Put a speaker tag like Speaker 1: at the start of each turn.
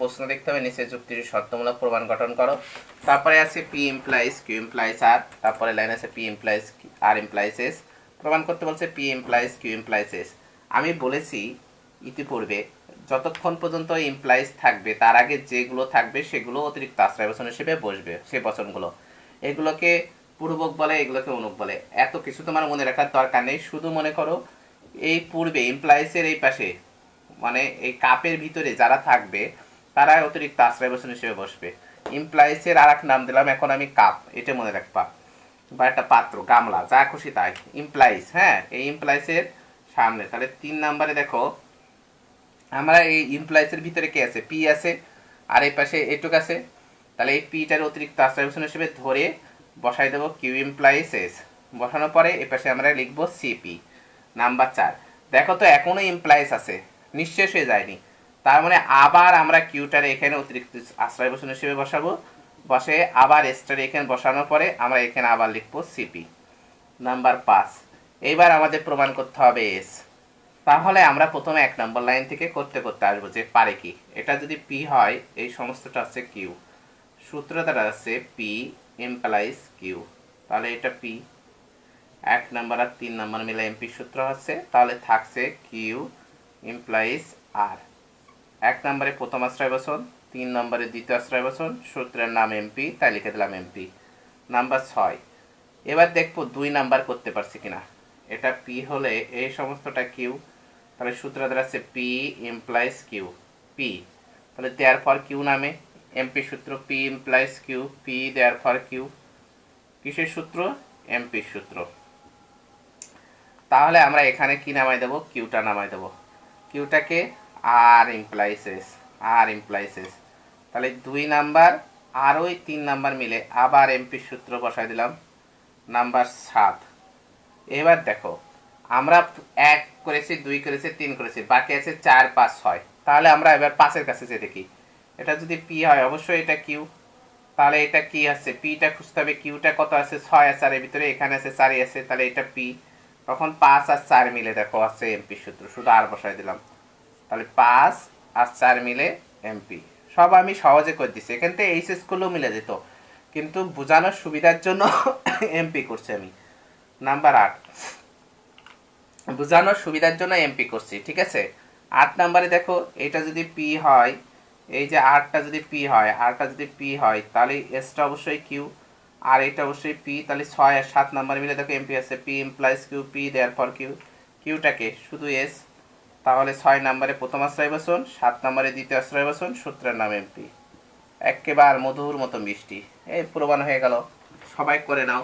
Speaker 1: প্রশ্ন দেখতে হবে, নিচে যুক্তির শর্তমূলক প্রমাণ গঠন করো। তারপরে আছে P implies Q implies R, তারপরে লাইন আছে P implies R implies S. প্রমাণ করতে বলছে P implies Q implies S. আমি বলেছি ইতিপূর্বে যতক্ষণ পর্যন্ত ইমপ্লাইজ থাকবে তার আগে যেগুলো থাকবে সেগুলো অতিরিক্ত আশ্রয় বচন হিসেবে বসবে। সে বচনগুলো এগুলোকে পূর্বক বলে, এগুলোকে অনুক বলে। এত কিছু তোমার মনে রাখার দরকার নেই, শুধু মনে করো এই পূর্বে ইমপ্লাইজের এই পাশে মানে এই কাপের ভিতরে যারা থাকবে তারা অতিরিক্ত আশ্রয় বচন হিসেবে বসবে। ইমপ্লাইজের আর এক নাম দিলাম এখন আমি কাপ, এটা মনে রাখবা, বা একটা পাত্র, গামলা, যা খুশি তাই ইমপ্লাইজ। হ্যাঁ, এই ইমপ্লাইজের সামনে। তাহলে 3 নম্বরে দেখো আমরা এই ইমপ্লাইজের ভিতরে কে আছে, পি আছে, আর এই পাশে এটুক আছে। তাহলে এই পিটার অতিরিক্ত আশ্রয় বচন হিসেবে ধরে বসাই দেবো কিউ ইমপ্লাইজ এস। বসানোর পরে এই পাশে আমরা লিখবো সিপি। নাম্বার 4 দেখো তো এখনো ইমপ্লাইজ আছে, নিঃশেষ হয়ে যায়নি। তার মানে আবার আমরা কিউটারে এখানে অতিরিক্ত আশ্রয় বচন হিসেবে বসাবো, বসে আবার এসটারে এখানে বসানোর পরে আমরা এখানে আবার লিখবো সিপি। নাম্বার 5 এইবার আমাদের প্রমাণ করতে হবে এস। তাহলে আমরা প্রথমে 1 নম্বর লাইন থেকে করতে করতে আসবো যে পারে কি। এটা যদি পি হয় এই সমস্তটা হচ্ছে কিউ, সূত্র দ্বারা আছে পি ইমপ্লাইজ কিউ। তাহলে এটা পি, 1 নম্বর আর 3 নম্বর মিলে এমপি সূত্র হচ্ছে। তাহলে থাকছে কিউ ইমপ্লাইজ আর। 1 নম্বরে প্রথম আশ্রয় বচন, 3 নম্বরে দ্বিতীয় আশ্রয় বচন, সূত্রের নাম এমপি, তাই লিখে দিলাম এমপি। নাম্বার 6 এবার দেখবো 2 নাম্বার করতে পারছি কিনা। এটা পি হলে এই সমস্তটা কিউ, তাহলে সূত্র দ্বারা আছে পি ইমপ্লাইজ কিউ পি। তাহলে দেয়ার ফর কিউ নামে এমপি সূত্র P implies Q P therefore Q. কিসের সূত্র? এমপি সূত্র। তাহলে আমরা এখানে কি নামাই দেবো, কিউটা নামাই দেবো। কিউটাকে R implies S, R implies S. তাহলে 2 নাম্বার আর ওই 3 নাম্বার মিলে আবার এমপি সূত্র বসাই দিলাম। নাম্বার 7 এবার দেখো আমরা 1 করেছি, 2 করেছি, 3 করেছি, বাকি আছে 4 5 6। তাহলে আমরা এবার 5-এর কাছে যে দেখি এটা যদি পি হয় অবশ্যই এটা কিউ। তাহলে এটা কি আছে, পিটা খুঁজতে হবে। কিউটা কত আছে, 6 আছে, আর এর ভিতরে এখানে আছে 4 আছে, তাহলে এটা পি। তখন 5 আর 4 মিলে দেখো আছে এমপি সূত্র, শুধু আর বসাই দিলাম। তাহলে 5 আর 4 মিলে এমপি। সব আমি সহজে করে দিচ্ছি, এখান থেকে এইচএস করলেও মিলে যেত, কিন্তু বোঝানোর সুবিধার জন্য এমপি করছি আমি। নাম্বার 8 বোঝানোর সুবিধার জন্য এমপি করছি, ঠিক আছে। 8 নাম্বারে দেখো এটা যদি পি হয়, এই যে আরটা যদি পি হয়, আরটা যদি পি হয় তাহলে এসটা অবশ্যই কিউ, আর এটা অবশ্যই পি। তাহলে 6 আর 7 নাম্বার মিলে দেখো এমপি আছে, P implies Q P therefore Q. কিউটাকে শুধু এস। তাহলে 6 নম্বরে প্রথম আশ্রয় বচন, 7 নম্বরে দ্বিতীয় আশ্রয় বচন, সূত্রের নাম এমপি। একেবারে মধুর মতো মিষ্টি। এই প্রমাণ হয়ে গেল, সবাই করে নাও।